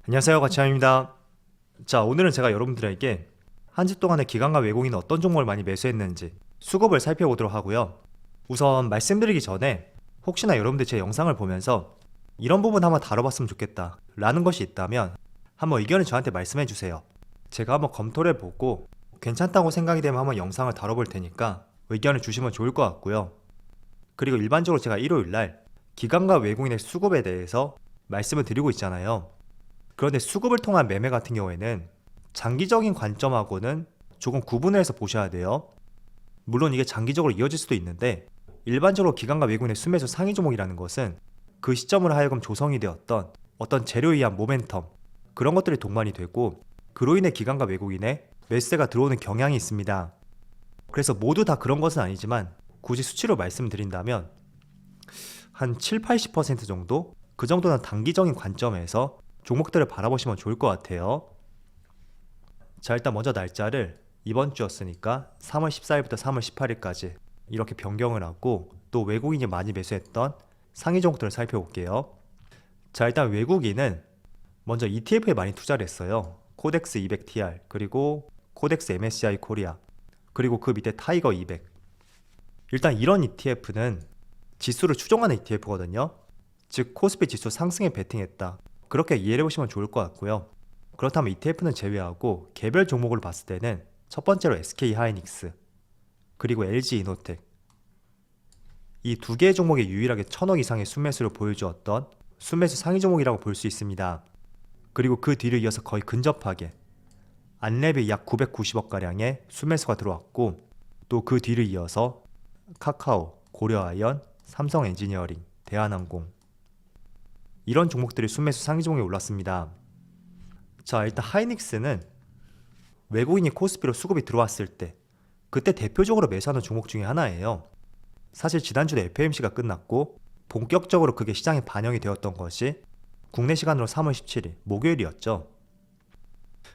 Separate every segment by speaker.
Speaker 1: 안녕하세요, 가치함입니다. 자, 오늘은 제가 여러분들에게 한 주 동안의 기관과 외국인은 어떤 종목을 많이 매수했는지 수급을 살펴보도록 하고요. 우선 말씀드리기 전에 혹시나 여러분들 제 영상을 보면서 이런 부분 한번 다뤄봤으면 좋겠다 라는 것이 있다면 한번 의견을 저한테 말씀해 주세요. 제가 한번 검토를 해보고 괜찮다고 생각이 되면 한번 영상을 다뤄볼 테니까 의견을 주시면 좋을 것 같고요. 그리고 일반적으로 제가 일요일날 기관과 외국인의 수급에 대해서 말씀을 드리고 있잖아요. 그런데 수급을 통한 매매 같은 경우에는 장기적인 관점하고는 조금 구분을 해서 보셔야 돼요. 물론 이게 장기적으로 이어질 수도 있는데 일반적으로 기관과 외국인의 순매수 상위 종목이라는 것은 그 시점으로 하여금 조성이 되었던 어떤 재료에 의한 모멘텀, 그런 것들이 동반이 되고 그로 인해 기관과 외국인의 매수세가 들어오는 경향이 있습니다. 그래서 모두 다 그런 것은 아니지만 굳이 수치로 말씀드린다면 한 7, 80% 정도? 그 정도는 단기적인 관점에서 종목들을 바라보시면 좋을 것 같아요. 자, 일단 먼저 날짜를 이번 주였으니까 3월 14일부터 3월 18일까지 이렇게 변경을 하고 또 외국인이 많이 매수했던 상위 종목들을 살펴볼게요. 자, 일단 외국인은 먼저 ETF에 많이 투자를 했어요. 코덱스 200TR, 그리고 코덱스 MSCI 코리아, 그리고 그 밑에 타이거 200. 일단 이런 ETF는 지수를 추종하는 ETF거든요. 즉 코스피 지수 상승에 베팅했다, 그렇게 이해해 보시면 좋을 것 같고요. 그렇다면 ETF는 제외하고 개별 종목을 봤을 때는 첫 번째로 SK하이닉스, 그리고 LG이노텍, 이 두 개의 종목이 유일하게 1000억 이상의 순매수를 보여주었던 순매수 상위 종목이라고 볼 수 있습니다. 그리고 그 뒤를 이어서 거의 근접하게 안랩이 약 990억가량의 순매수가 들어왔고 또 그 뒤를 이어서 카카오, 고려아이언, 삼성엔지니어링, 대한항공, 이런 종목들이 순매수 상위 종목에 올랐습니다. 자, 일단 하이닉스는 외국인이 코스피로 수급이 들어왔을 때 그때 대표적으로 매수하는 종목 중에 하나예요. 사실 지난주에 FOMC가 끝났고 본격적으로 그게 시장에 반영이 되었던 것이 국내 시간으로 3월 17일 목요일이었죠.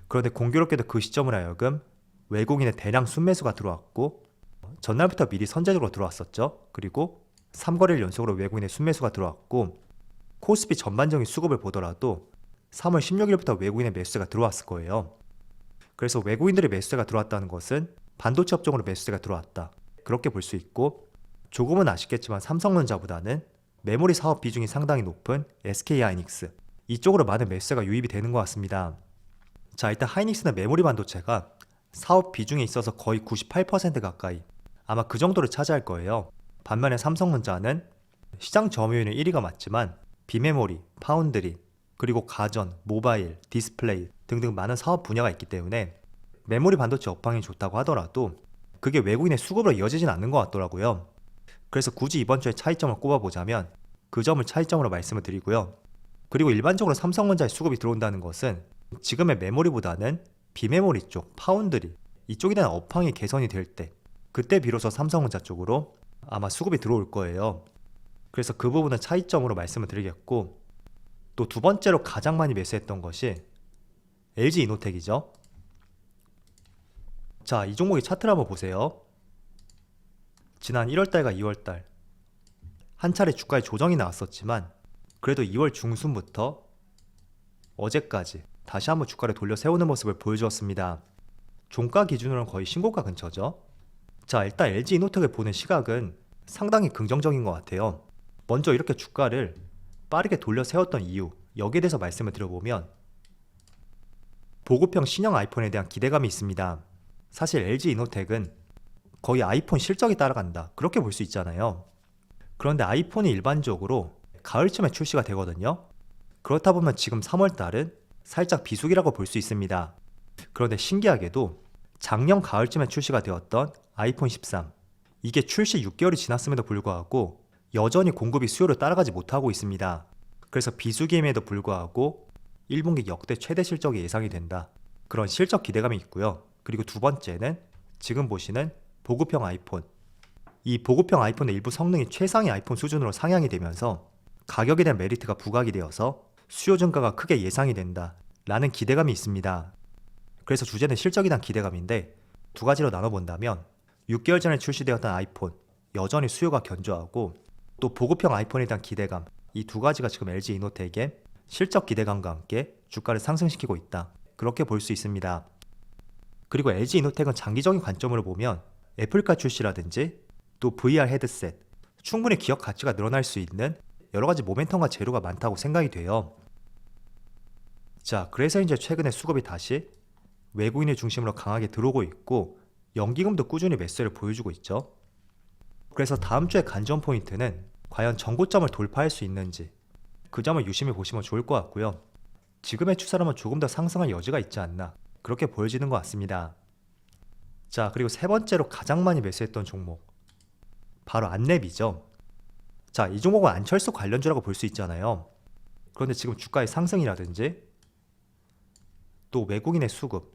Speaker 1: 그런데 공교롭게도 그 시점을 하여금 외국인의 대량 순매수가 들어왔고 전날부터 미리 선제적으로 들어왔었죠. 그리고 3거래일 연속으로 외국인의 순매수가 들어왔고 코스피 전반적인 수급을 보더라도 3월 16일부터 외국인의 매수세가 들어왔을 거예요. 그래서 외국인들의 매수세가 들어왔다는 것은 반도체 업종으로 매수세가 들어왔다, 그렇게 볼 수 있고, 조금은 아쉽겠지만 삼성전자보다는 메모리 사업 비중이 상당히 높은 SK하이닉스, 이쪽으로 많은 매수세가 유입이 되는 것 같습니다. 자, 일단 하이닉스는 메모리 반도체가 사업 비중에 있어서 거의 98% 가까이, 아마 그 정도를 차지할 거예요. 반면에 삼성전자는 시장 점유율은 1위가 맞지만 비메모리, 파운드리, 그리고 가전, 모바일, 디스플레이 등등 많은 사업 분야가 있기 때문에 메모리 반도체 업황이 좋다고 하더라도 그게 외국인의 수급으로 이어지진 않는 것 같더라고요. 그래서 굳이 이번 주에 차이점을 꼽아보자면 그 점을 차이점으로 말씀을 드리고요. 그리고 일반적으로 삼성전자의 수급이 들어온다는 것은 지금의 메모리보다는 비메모리 쪽, 파운드리, 이쪽에 대한 업황이 개선이 될 때, 그때 비로소 삼성전자 쪽으로 아마 수급이 들어올 거예요. 그래서 그 부분은 차이점으로 말씀을 드리겠고, 또 두 번째로 가장 많이 매수했던 것이 LG이노텍이죠. 자, 이 종목의 차트를 한번 보세요. 지난 1월달과 2월달 한 차례 주가에 조정이 나왔었지만 그래도 2월 중순부터 어제까지 다시 한번 주가를 돌려 세우는 모습을 보여주었습니다. 종가 기준으로는 거의 신고가 근처죠. 자, 일단 LG이노텍을 보는 시각은 상당히 긍정적인 것 같아요. 먼저 이렇게 주가를 빠르게 돌려 세웠던 이유, 여기에 대해서 말씀을 드려보면 보급형 신형 아이폰에 대한 기대감이 있습니다. 사실 LG이노텍은 거의 아이폰 실적이 따라간다, 그렇게 볼 수 있잖아요. 그런데 아이폰이 일반적으로 가을쯤에 출시가 되거든요. 그렇다 보면 지금 3월달은 살짝 비수기라고 볼 수 있습니다. 그런데 신기하게도 작년 가을쯤에 출시가 되었던 아이폰 13, 이게 출시 6개월이 지났음에도 불구하고 여전히 공급이 수요를 따라가지 못하고 있습니다. 그래서 비수기임에도 불구하고 1분기 역대 최대 실적이 예상이 된다, 그런 실적 기대감이 있고요. 그리고 두 번째는 지금 보시는 보급형 아이폰, 이 보급형 아이폰의 일부 성능이 최상위 아이폰 수준으로 상향이 되면서 가격에 대한 메리트가 부각이 되어서 수요 증가가 크게 예상이 된다 라는 기대감이 있습니다. 그래서 주제는 실적에 대한 기대감인데 두 가지로 나눠본다면 6개월 전에 출시되었던 아이폰, 여전히 수요가 견조하고, 또 보급형 아이폰에 대한 기대감, 이 두 가지가 지금 LG이노텍의 실적 기대감과 함께 주가를 상승시키고 있다. 그렇게 볼 수 있습니다. 그리고 LG이노텍은 장기적인 관점으로 보면 애플카 출시라든지 또 VR 헤드셋, 충분히 기업 가치가 늘어날 수 있는 여러 가지 모멘텀과 재료가 많다고 생각이 돼요. 자, 그래서 이제 최근에 수급이 다시 외국인을 중심으로 강하게 들어오고 있고 연기금도 꾸준히 매수를 보여주고 있죠. 그래서 다음 주의 관전 포인트는 과연 전고점을 돌파할 수 있는지 그 점을 유심히 보시면 좋을 것 같고요. 지금의 추세라면 조금 더 상승할 여지가 있지 않나 그렇게 보여지는 것 같습니다. 자, 그리고 세 번째로 가장 많이 매수했던 종목 바로 안랩이죠. 자, 이 종목은 안철수 관련주라고 볼 수 있잖아요. 그런데 지금 주가의 상승이라든지 또 외국인의 수급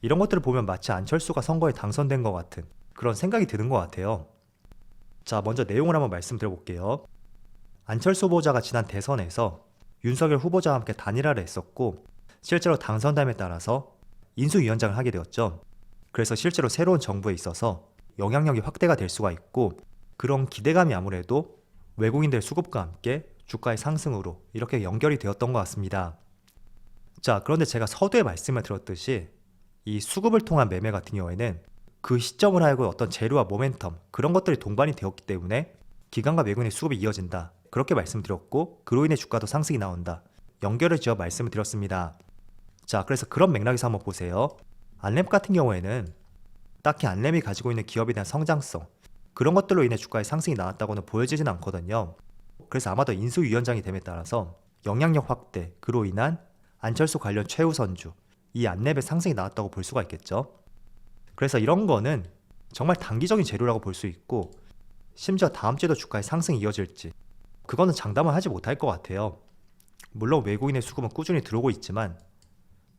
Speaker 1: 이런 것들을 보면 마치 안철수가 선거에 당선된 것 같은 그런 생각이 드는 것 같아요. 자, 먼저 내용을 한번 말씀드려 볼게요. 안철수 후보자가 지난 대선에서 윤석열 후보자와 함께 단일화를 했었고 실제로 당선됨에 따라서 인수위원장을 하게 되었죠. 그래서 실제로 새로운 정부에 있어서 영향력이 확대가 될 수가 있고 그런 기대감이 아무래도 외국인들 수급과 함께 주가의 상승으로 이렇게 연결이 되었던 것 같습니다. 자, 그런데 제가 서두에 말씀을 드렸듯이 이 수급을 통한 매매 같은 경우에는 그 시점을 알고 어떤 재료와 모멘텀 그런 것들이 동반이 되었기 때문에 기관과 외국인의 수급이 이어진다. 그렇게 말씀드렸고 그로 인해 주가도 상승이 나온다. 연결을 지어 말씀을 드렸습니다. 자, 그래서 그런 맥락에서 한번 보세요. 안랩 같은 경우에는 딱히 안랩이 가지고 있는 기업에 대한 성장성 그런 것들로 인해 주가의 상승이 나왔다고는 보여지진 않거든요. 그래서 아마도 인수위원장이 됨에 따라서 영향력 확대 그로 인한 안철수 관련 최우선주 이 안랩의 상승이 나왔다고 볼 수가 있겠죠. 그래서 이런 거는 정말 단기적인 재료라고 볼 수 있고 심지어 다음 주에도 주가의 상승이 이어질지 그거는 장담을 하지 못할 것 같아요. 물론 외국인의 수급은 꾸준히 들어오고 있지만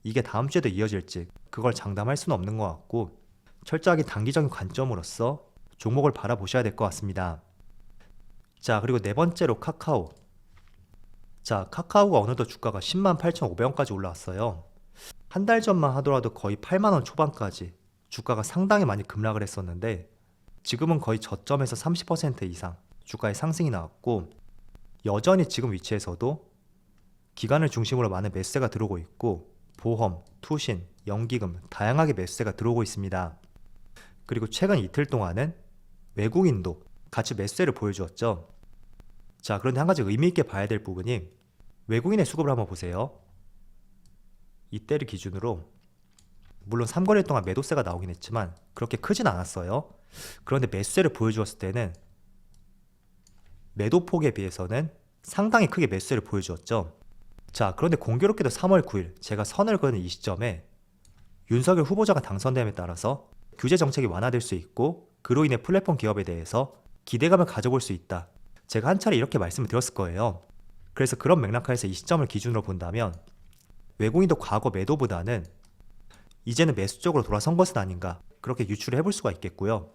Speaker 1: 이게 다음 주에도 이어질지 그걸 장담할 수는 없는 것 같고 철저하게 단기적인 관점으로서 종목을 바라보셔야 될 것 같습니다. 자, 그리고 네 번째로 카카오. 자, 카카오가 어느덧 주가가 108,500원까지 올라왔어요. 한 달 전만 하더라도 거의 8만원 초반까지 주가가 상당히 많이 급락을 했었는데 지금은 거의 저점에서 30% 이상 주가의 상승이 나왔고 여전히 지금 위치에서도 기관을 중심으로 많은 매수세가 들어오고 있고 보험, 투신, 연기금 다양하게 매수세가 들어오고 있습니다. 그리고 최근 이틀 동안은 외국인도 같이 매수세를 보여주었죠. 자, 그런데 한 가지 의미 있게 봐야 될 부분이 외국인의 수급을 한번 보세요. 이때를 기준으로 물론 3거래일 동안 매도세가 나오긴 했지만 그렇게 크진 않았어요. 그런데 매수세를 보여주었을 때는 매도폭에 비해서는 상당히 크게 매수세를 보여주었죠. 자, 그런데 공교롭게도 3월 9일 제가 선을 그는 이 시점에 윤석열 후보자가 당선됨에 따라서 규제 정책이 완화될 수 있고 그로 인해 플랫폼 기업에 대해서 기대감을 가져볼 수 있다. 제가 한 차례 이렇게 말씀을 드렸을 거예요. 그래서 그런 맥락하에서 이 시점을 기준으로 본다면 외국인도 과거 매도보다는 이제는 매수 쪽으로 돌아선 것은 아닌가 그렇게 유추를 해볼 수가 있겠고요.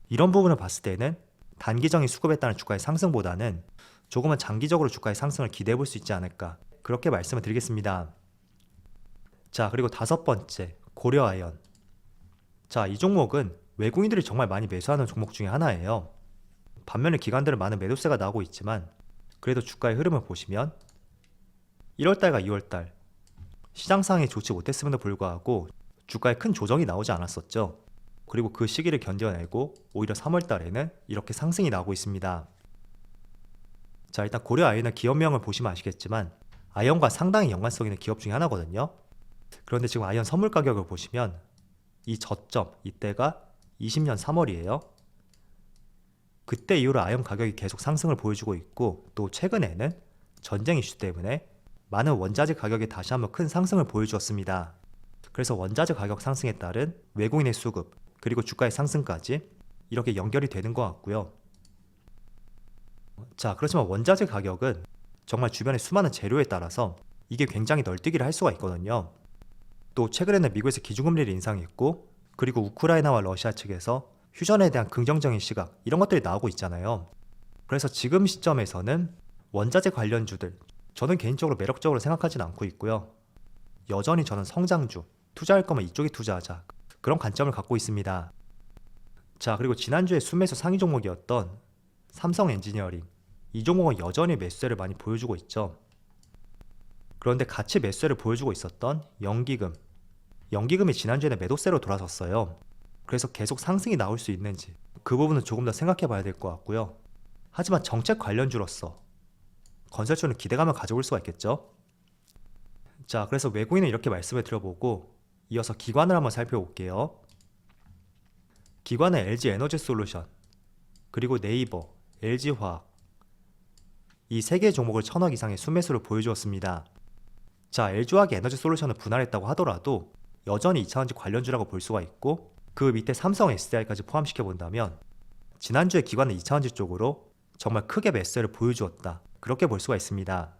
Speaker 1: 이런 부분을 봤을 때는 단기적인 수급에 따른 주가의 상승보다는 조금은 장기적으로 주가의 상승을 기대해 볼 수 있지 않을까 그렇게 말씀을 드리겠습니다. 자, 그리고 다섯 번째 고려아연. 자, 이 종목은 외국인들이 정말 많이 매수하는 종목 중에 하나예요. 반면에 기관들은 많은 매도세가 나오고 있지만 그래도 주가의 흐름을 보시면 1월달과 2월달 시장 상황이 좋지 못했음에도 불구하고 주가에 큰 조정이 나오지 않았었죠. 그리고 그 시기를 견뎌내고 오히려 3월달에는 이렇게 상승이 나오고 있습니다. 자, 일단 고려아연의 기업명을 보시면 아시겠지만 아연과 상당히 연관성 있는 기업 중에 하나거든요. 그런데 지금 아연 선물 가격을 보시면 이 저점 이때가 20년 3월이에요. 그때 이후로 아연 가격이 계속 상승을 보여주고 있고 또 최근에는 전쟁 이슈 때문에 많은 원자재 가격이 다시 한번 큰 상승을 보여주었습니다. 그래서 원자재 가격 상승에 따른 외국인의 수급 그리고 주가의 상승까지 이렇게 연결이 되는 것 같고요. 자, 그렇지만 원자재 가격은 정말 주변의 수많은 재료에 따라서 이게 굉장히 널뛰기를 할 수가 있거든요. 또 최근에는 미국에서 기준금리를 인상했고 그리고 우크라이나와 러시아 측에서 휴전에 대한 긍정적인 시각 이런 것들이 나오고 있잖아요. 그래서 지금 시점에서는 원자재 관련주들 저는 개인적으로 매력적으로 생각하지는 않고 있고요. 여전히 저는 성장주, 투자할 거면 이쪽에 투자하자 그런 관점을 갖고 있습니다. 자, 그리고 지난주에 순매수 상위 종목이었던 삼성 엔지니어링 이 종목은 여전히 매수세를 많이 보여주고 있죠. 그런데 같이 매수세를 보여주고 있었던 연기금. 연기금이 지난주에는 매도세로 돌아섰어요. 그래서 계속 상승이 나올 수 있는지 그 부분은 조금 더 생각해 봐야 될 것 같고요. 하지만 정책 관련주로서 건설주는 기대감을 가져볼 수가 있겠죠. 자, 그래서 외국인은 이렇게 말씀을 드려보고 이어서 기관을 한번 살펴볼게요. 기관은 LG에너지솔루션, 그리고 네이버, LG화학 이 세 개의 종목을 1000억 이상의 순매수를 보여주었습니다. 자, LG화학이 에너지솔루션을 분할했다고 하더라도 여전히 2차전지 관련주라고 볼 수가 있고 그 밑에 삼성 SDI까지 포함시켜 본다면 지난주에 기관은 2차전지 쪽으로 정말 크게 매수세를 보여주었다. 그렇게 볼 수가 있습니다.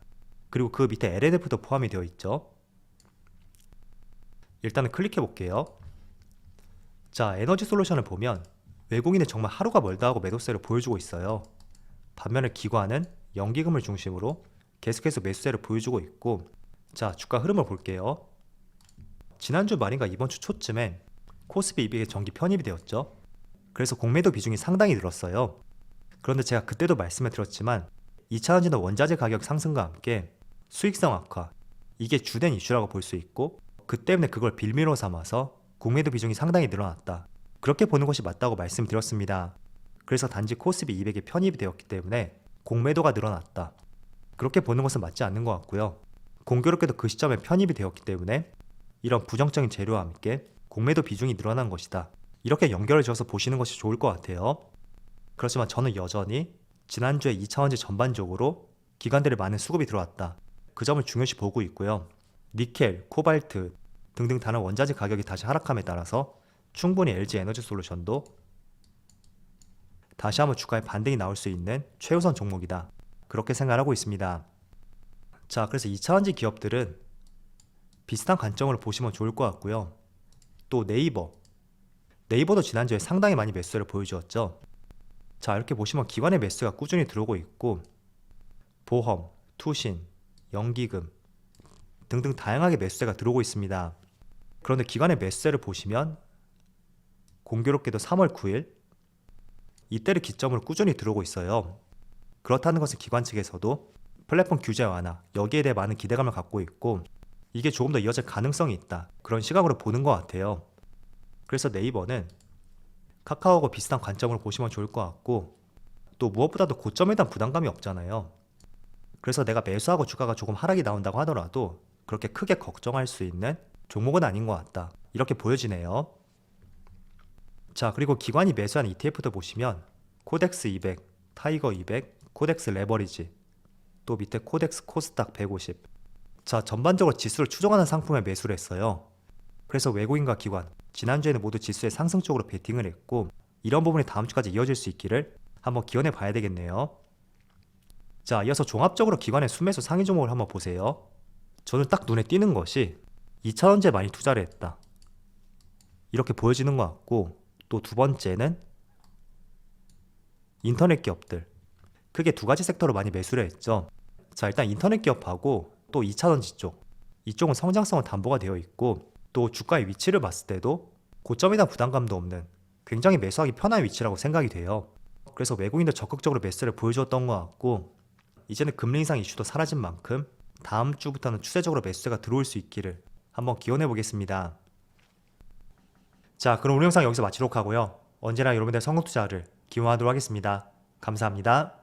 Speaker 1: 그리고 그 밑에 LNF도 포함이 되어 있죠. 일단은 클릭해 볼게요. 자, 에너지솔루션을 보면 외국인은 정말 하루가 멀다 하고 매도세를 보여주고 있어요. 반면에 기관은 연기금을 중심으로 계속해서 매수세를 보여주고 있고, 자, 주가 흐름을 볼게요. 지난주 말인가 이번 주 초쯤에 코스피 200에 정기 편입이 되었죠. 그래서 공매도 비중이 상당히 늘었어요. 그런데 제가 그때도 말씀을 드렸지만 2차전지는 원자재 가격 상승과 함께 수익성 악화, 이게 주된 이슈라고 볼 수 있고 그 때문에 그걸 빌미로 삼아서 공매도 비중이 상당히 늘어났다. 그렇게 보는 것이 맞다고 말씀드렸습니다. 그래서 단지 코스피 200에 편입이 되었기 때문에 공매도가 늘어났다. 그렇게 보는 것은 맞지 않는 것 같고요. 공교롭게도 그 시점에 편입이 되었기 때문에 이런 부정적인 재료와 함께 공매도 비중이 늘어난 것이다. 이렇게 연결을 지어서 보시는 것이 좋을 것 같아요. 그렇지만 저는 여전히 지난주에 2차전지 전반적으로 기관들의 많은 수급이 들어왔다. 그 점을 중요시 보고 있고요. 니켈, 코발트 등등 다른 원자재 가격이 다시 하락함에 따라서 충분히 LG에너지솔루션도 다시 한번 주가에 반등이 나올 수 있는 최우선 종목이다. 그렇게 생각하고 있습니다. 자, 그래서 2차전지 기업들은 비슷한 관점으로 보시면 좋을 것 같고요. 또 네이버도 지난주에 상당히 많이 매수세를 보여주었죠. 자, 이렇게 보시면 기관의 매수가 꾸준히 들어오고 있고 보험, 투신, 연기금 등등 다양하게 매수세가 들어오고 있습니다. 그런데 기관의 매수세를 보시면 공교롭게도 3월 9일 이때를 기점으로 꾸준히 들어오고 있어요. 그렇다는 것은 기관 측에서도 플랫폼 규제 완화, 여기에 대해 많은 기대감을 갖고 있고 이게 조금 더 이어질 가능성이 있다. 그런 시각으로 보는 것 같아요. 그래서 네이버는 카카오하고 비슷한 관점으로 보시면 좋을 것 같고 또 무엇보다도 고점에 대한 부담감이 없잖아요. 그래서 내가 매수하고 주가가 조금 하락이 나온다고 하더라도 그렇게 크게 걱정할 수 있는 종목은 아닌 것 같다. 이렇게 보여지네요. 자, 그리고 기관이 매수한 ETF도 보시면 코덱스 200, 타이거 200, 코덱스 레버리지, 또 밑에 코덱스 코스닥 150. 자, 전반적으로 지수를 추종하는 상품에 매수를 했어요. 그래서 외국인과 기관, 지난주에는 모두 지수의 상승 쪽으로 베팅을 했고 이런 부분이 다음 주까지 이어질 수 있기를 한번 기원해 봐야 되겠네요. 자, 이어서 종합적으로 기관의 순매수 상위 종목을 한번 보세요. 저는 딱 눈에 띄는 것이 2차전지에 많이 투자를 했다. 이렇게 보여지는 것 같고 또 두 번째는 인터넷 기업들. 크게 두 가지 섹터로 많이 매수를 했죠. 자, 일단 인터넷 기업하고 또 2차전지 쪽. 이쪽은 성장성은 담보가 되어 있고 또 주가의 위치를 봤을 때도 고점이나 부담감도 없는 굉장히 매수하기 편한 위치라고 생각이 돼요. 그래서 외국인도 적극적으로 매수를 보여주었던 것 같고 이제는 금리 인상 이슈도 사라진 만큼 다음 주부터는 추세적으로 매수세가 들어올 수 있기를 한번 기원해 보겠습니다. 자, 그럼 오늘 영상 여기서 마치도록 하고요. 언제나 여러분들의 성공 투자를 기원하도록 하겠습니다. 감사합니다.